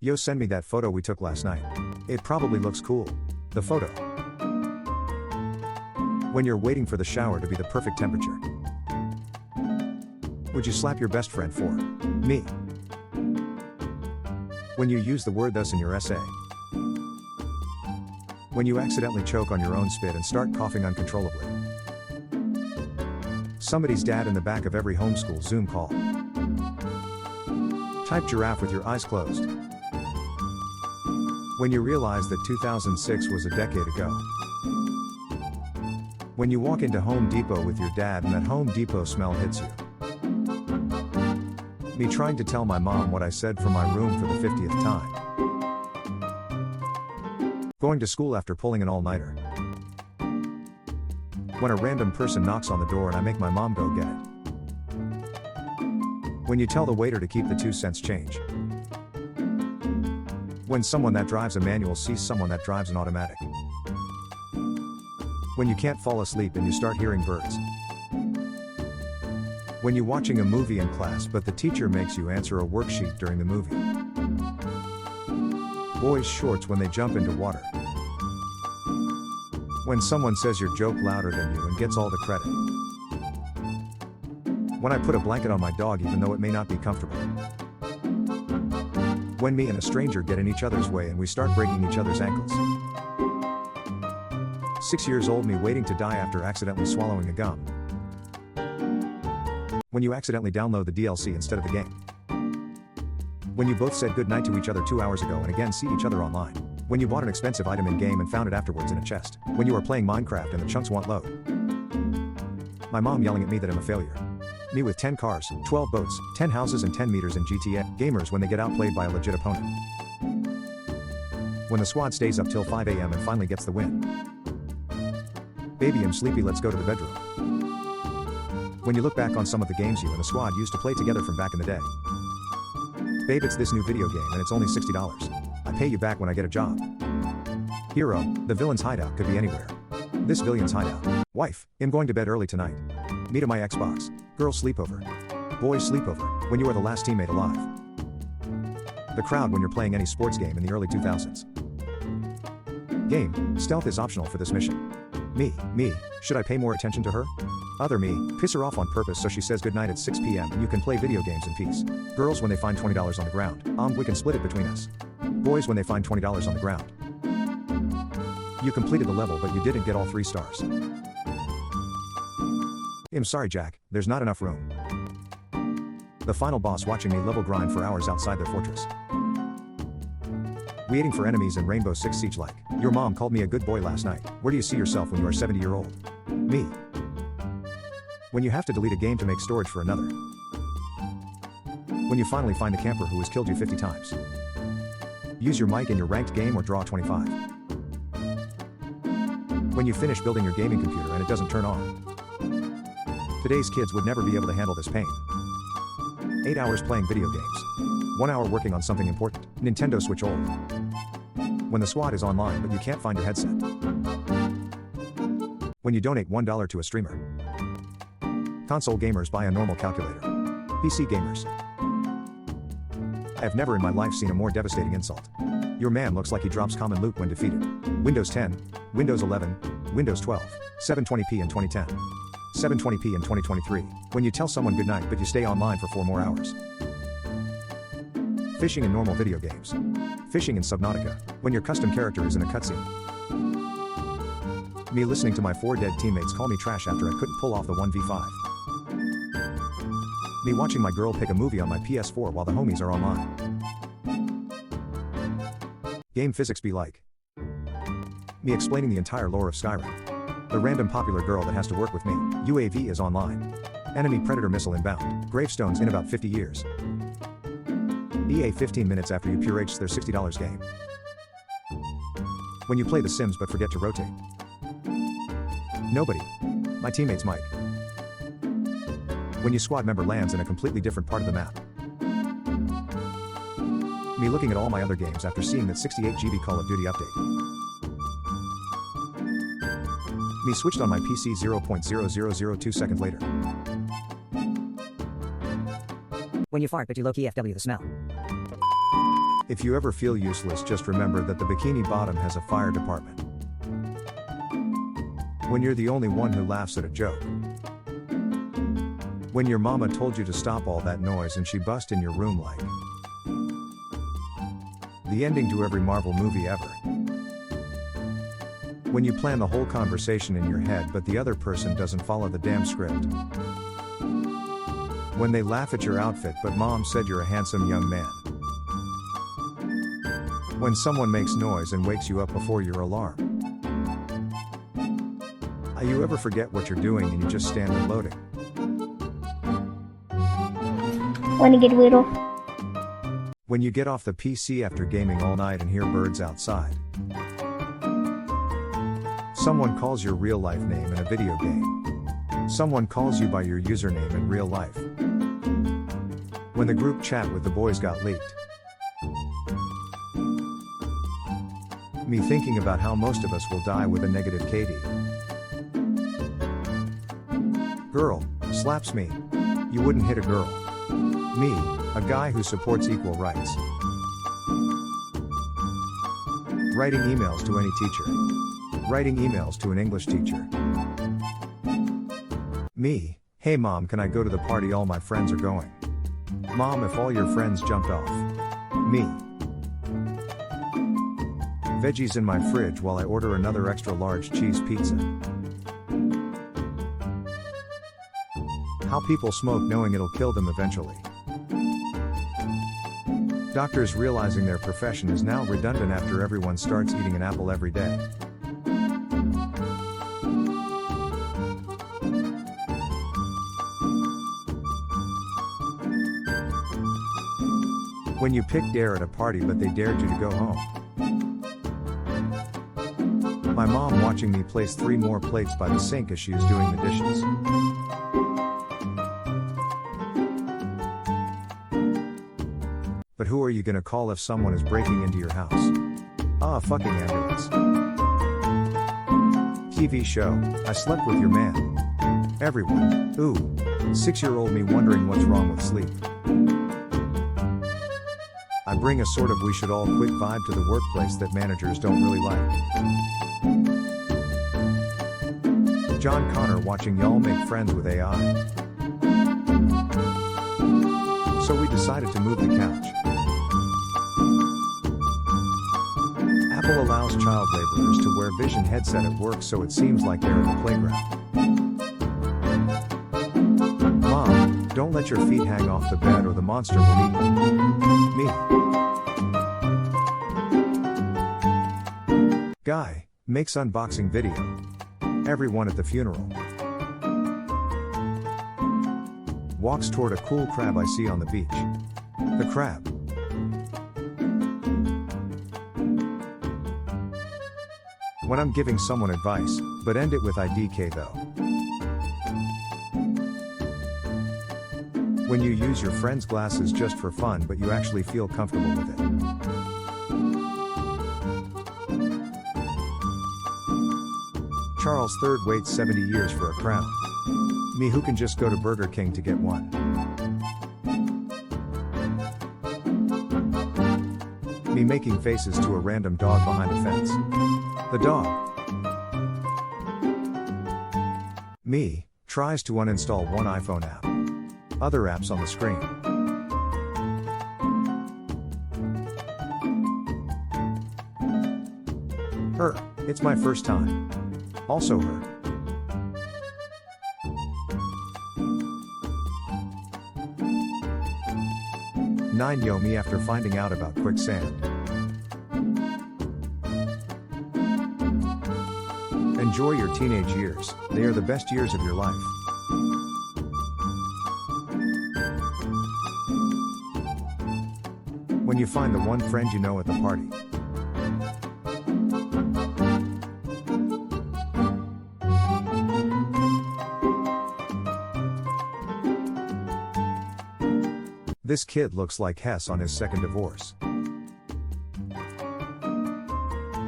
Yo, send me that photo we took last night. It probably looks cool. The photo. When you're waiting for the shower to be the perfect temperature. Would you slap your best friend for me? When you use the word thus in your essay. When you accidentally choke on your own spit and start coughing uncontrollably. Somebody's dad in the back of every homeschool Zoom call. Type giraffe with your eyes closed. When you realize that 2006 was a decade ago. When you walk into Home Depot with your dad and that Home Depot smell hits you. Me trying to tell my mom what I said from my room for the 50th time. Going to school after pulling an all-nighter. When a random person knocks on the door and I make my mom go get it. When you tell the waiter to keep the 2-cent change. When someone that drives a manual sees someone that drives an automatic. When you can't fall asleep and you start hearing birds. When you're watching a movie in class but the teacher makes you answer a worksheet during the movie. Boys' shorts when they jump into water. When someone says your joke louder than you and gets all the credit. When I put a blanket on my dog even though it may not be comfortable. When me and a stranger get in each other's way and we start breaking each other's ankles. 6 years old me waiting to die after accidentally swallowing a gum. When you accidentally download the DLC instead of the game. When you both said goodnight to each other 2 hours ago and again see each other online. When you bought an expensive item in-game and found it afterwards in a chest. When you are playing Minecraft and the chunks won't load. My mom yelling at me that I'm a failure. Me with 10 cars, 12 boats, 10 houses and 10 meters in GTA. Gamers when they get outplayed by a legit opponent. When the squad stays up till 5 AM and finally gets the win. Baby, I'm sleepy, let's go to the bedroom. When you look back on some of the games you and the squad used to play together from back in the day. Babe, it's this new video game and it's only $60. I pay you back when I get a job. Hero, the villain's hideout could be anywhere. This villain's hideout. Wife, I'm going to bed early tonight. Meet at my Xbox. Girls sleepover. Boys sleepover, when you are the last teammate alive. The crowd when you're playing any sports game in the early 2000s. Game, stealth is optional for this mission. Me, should I pay more attention to her? Other me, piss her off on purpose so she says goodnight at 6 PM and you can play video games in peace. Girls when they find $20 on the ground, we can split it between us. Boys when they find $20 on the ground. You completed the level but you didn't get all 3 stars. I'm sorry Jack, there's not enough room. The final boss watching me level grind for hours outside their fortress. Waiting for enemies in Rainbow Six Siege like. Your mom called me a good boy last night. Where do you see yourself when you are 70-year-old? Me. When you have to delete a game to make storage for another. When you finally find the camper who has killed you 50 times. Use your mic in your ranked game or draw 25. When you finish building your gaming computer and it doesn't turn on. Today's kids would never be able to handle this pain. 8 hours playing video games. 1 hour working on something important. Nintendo Switch old. When the squad is online but you can't find your headset. When you donate $1 to a streamer. Console gamers buy a normal calculator. PC gamers. I have never in my life seen a more devastating insult. Your man looks like he drops common loot when defeated. Windows 10, Windows 11, Windows 12, 720p in 2010. 720p in 2023, when you tell someone goodnight but you stay online for 4 more hours. Fishing in normal video games. Fishing in Subnautica, when your custom character is in a cutscene. Me listening to my 4 dead teammates call me trash after I couldn't pull off the 1v5. Me watching my girl pick a movie on my PS4 while the homies are online. Game physics be like. Me explaining the entire lore of Skyrim. The random popular girl that has to work with me. UAV is online. Enemy predator missile inbound. Gravestones in about 50 years. EA 15 minutes after you purage their $60 game. When you play The Sims but forget to rotate. Nobody. My teammate's mic. When your squad member lands in a completely different part of the map. Me looking at all my other games after seeing that 68 GB Call of Duty update. Me switched on my PC 0.0002 seconds later. When you fart but you low-key FW the smell. If you ever feel useless, just remember that the Bikini Bottom has a fire department. When you're the only one who laughs at a joke. When your mama told you to stop all that noise and she bust in your room like the ending to every Marvel movie ever. When you plan the whole conversation in your head but the other person doesn't follow the damn script. When they laugh at your outfit but mom said you're a handsome young man. When someone makes noise and wakes you up before your alarm. You ever forget what you're doing and you just stand there loading? Wanna get Weedle? When you get off the PC after gaming all night and hear birds outside. Someone calls your real life name in a video game. Someone calls you by your username in real life. When the group chat with the boys got leaked. Me thinking about how most of us will die with a negative KD. Girl slaps me. You wouldn't hit a girl. Me, a guy who supports equal rights. Writing emails to any teacher. Writing emails to an English teacher. Me, hey mom, can I go to the party all my friends are going? Mom, if all your friends jumped off. Me. Veggies in my fridge while I order another extra large cheese pizza. How people smoke knowing it'll kill them eventually. Doctors realizing their profession is now redundant after everyone starts eating an apple every day. When you picked dare at a party but they dared you to go home. My mom watching me place 3 more plates by the sink as she is doing the dishes. But who are you gonna call if someone is breaking into your house? Ah, fucking ambulance. TV show, I slept with your man. Everyone, ooh. 6-year-old me wondering what's wrong with sleep. I bring a sort of we should all quit vibe to the workplace that managers don't really like. John Connor watching y'all make friends with AI. So we decided to move the couch. Apple allows child laborers to wear vision headset at work so it seems like they're in the playground. Mom, don't let your feet hang off the bed or the monster will eat you. Me. Guy makes unboxing video. Everyone at the funeral. Walks toward a cool crab I see on the beach. The crab. When I'm giving someone advice, but end it with IDK though. When you use your friend's glasses just for fun but you actually feel comfortable with it. Charles III waits 70 years for a crown. Me who can just go to Burger King to get one. Me making faces to a random dog behind a fence. The dog. Me tries to uninstall one iPhone app. Other apps on the screen. Her, it's my first time. Also her. Nine yo me after finding out about quicksand. Enjoy your teenage years, they are the best years of your life. When you find the one friend you know at the party. This kid looks like Hess on his second divorce.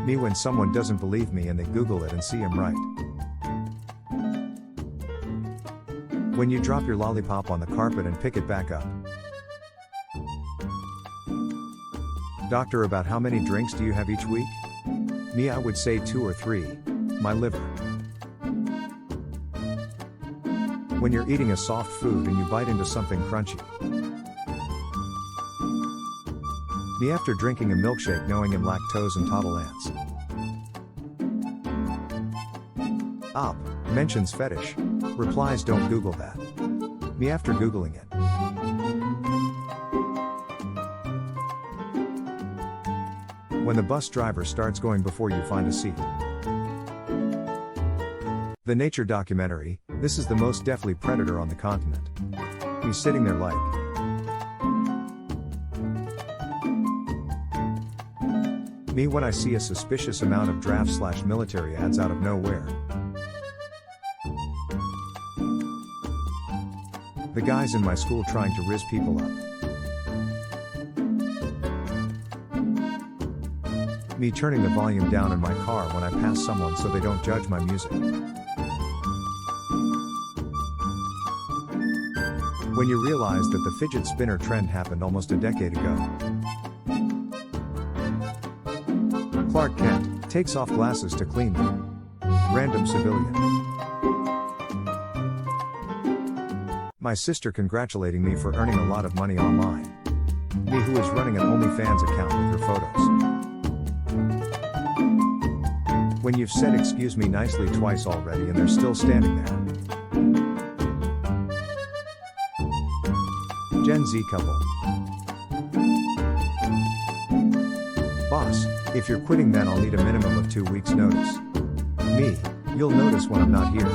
Me when someone doesn't believe me and they Google it and see I'm right. When you drop your lollipop on the carpet and pick it back up. Doctor, about how many drinks do you have each week? Me, I would say 2 or 3. My liver. When you're eating a soft food and you bite into something crunchy. Me, after drinking a milkshake knowing in lactose intolerance. Op mentions fetish. Replies, don't Google that. Me, after Googling it. When the bus driver starts going before you find a seat. The nature documentary, this is the most deathly predator on the continent. He's sitting there like. Me, when I see a suspicious amount of draft/military ads out of nowhere. The guys in my school trying to rizz people up. Me, turning the volume down in my car when I pass someone so they don't judge my music. When you realize that the fidget spinner trend happened almost a decade ago. Clark Kent takes off glasses to clean them. Random civilian. My sister congratulating me for earning a lot of money online. Me, who is running an OnlyFans account with her photos. When you've said excuse me nicely twice already and they're still standing there. Gen Z couple. Boss, if you're quitting then I'll need a minimum of 2 weeks notice. Me, you'll notice when I'm not here.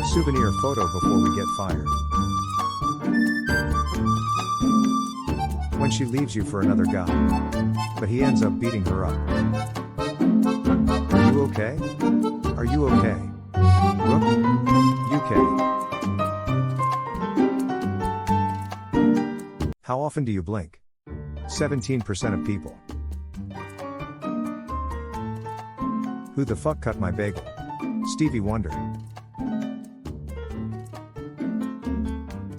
Souvenir photo before we get fired. When she leaves you for another guy. But he ends up beating her up. Are you okay? Are you okay? Rook? UK. How often do you blink? 17% of people. Who the fuck cut my bagel? Stevie Wonder.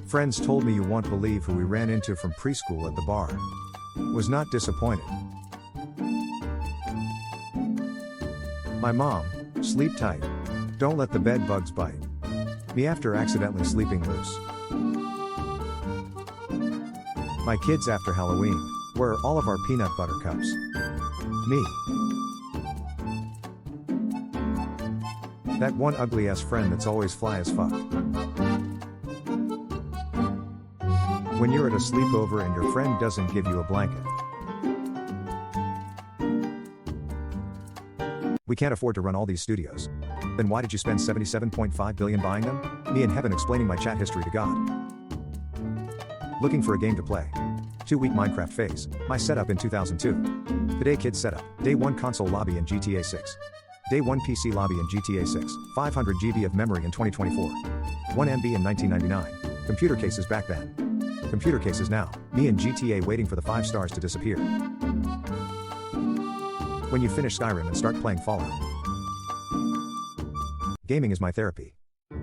Friends told me you won't believe who we ran into from preschool at the bar. Was not disappointed. My mom, sleep tight. Don't let the bed bugs bite. Me, after accidentally sleeping loose. My kids, after Halloween, where are all of our peanut butter cups? Me. That one ugly ass friend that's always fly as fuck. When you're at a sleepover and your friend doesn't give you a blanket. We can't afford to run all these studios. Then why did you spend $77.5 billion buying them? Me in heaven explaining my chat history to God. Looking for a game to play. 2-week Minecraft phase. My setup in 2002. Today kids setup. Day 1 console lobby in GTA 6. Day 1 PC lobby in GTA 6. 500 GB of memory in 2024. 1 MB in 1999. Computer cases back then. Computer cases now. Me in GTA waiting for the 5 stars to disappear. When you finish Skyrim and start playing Fallout. Gaming is my therapy.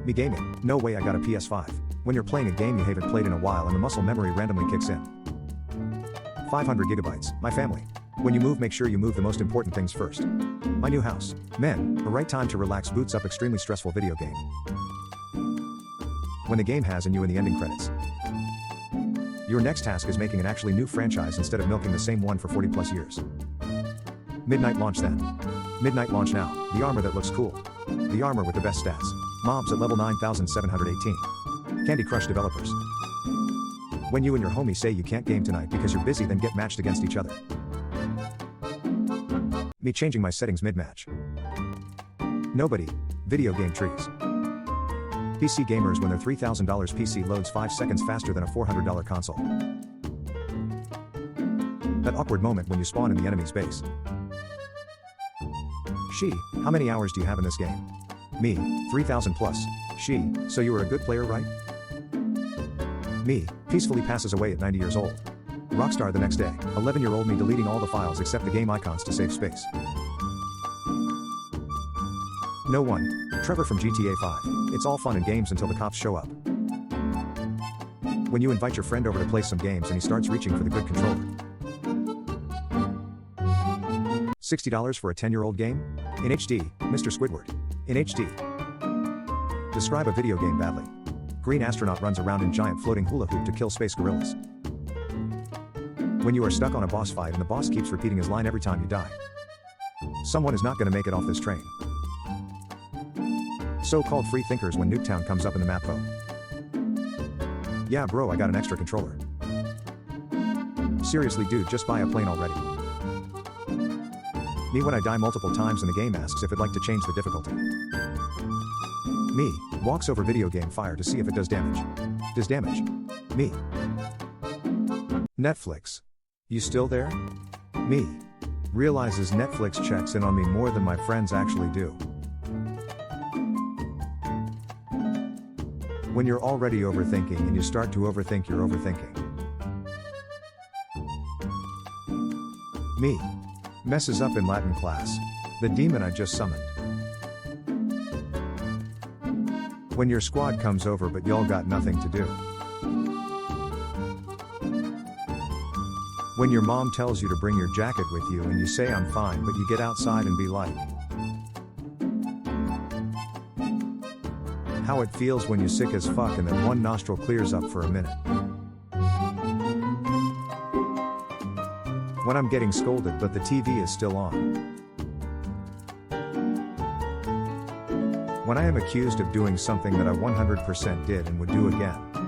Me gaming. No way, I got a PS5. When you're playing a game you haven't played in a while and the muscle memory randomly kicks in. 500 gigabytes. My family. When you move, make sure you move the most important things first. My new house. Men, a right time to relax boots up extremely stressful video game. When the game has and you in the ending credits. Your next task is making an actually new franchise instead of milking the same one for 40 plus years. Midnight launch then. Midnight launch now. The armor that looks cool. The armor with the best stats. Mobs at level 9718. Candy Crush developers. When you and your homie say you can't game tonight because you're busy, then get matched against each other. Me changing my settings mid-match. Nobody. Video game trees. PC gamers when their $3,000 PC loads 5 seconds faster than a $400 console. That awkward moment when you spawn in the enemy's base. She, how many hours do you have in this game? Me, 3,000 plus. She, so you were a good player, right? Me, peacefully passes away at 90 years old. Rockstar the next day, 11-year-old me deleting all the files except the game icons to save space. No one. Trevor from GTA 5. It's all fun and games until the cops show up. When you invite your friend over to play some games and he starts reaching for the good controller. $60 for a 10-year-old game? In HD, Mr. Squidward. In HD. Describe a video game badly. Green astronaut runs around in giant floating hula hoop to kill space gorillas. When you are stuck on a boss fight and the boss keeps repeating his line every time you die. Someone is not gonna make it off this train. So-called free thinkers when Nuketown comes up in the map vote. Yeah bro, I got an extra controller. Seriously dude, just buy a plane already. Me when I die multiple times and the game asks if it'd like to change the difficulty. Me, walks over video game fire to see if it does damage. Does damage. Me. Netflix. You still there? Me. Realizes Netflix checks in on me more than my friends actually do. When you're already overthinking and you start to overthink your overthinking. Me. Messes up in Latin class. The demon I just summoned. When your squad comes over but y'all got nothing to do. When your mom tells you to bring your jacket with you and you say I'm fine but you get outside and be like. How it feels when you're sick as fuck and then one nostril clears up for a minute. When I'm getting scolded but the TV is still on. When I am accused of doing something that I 100% did and would do again.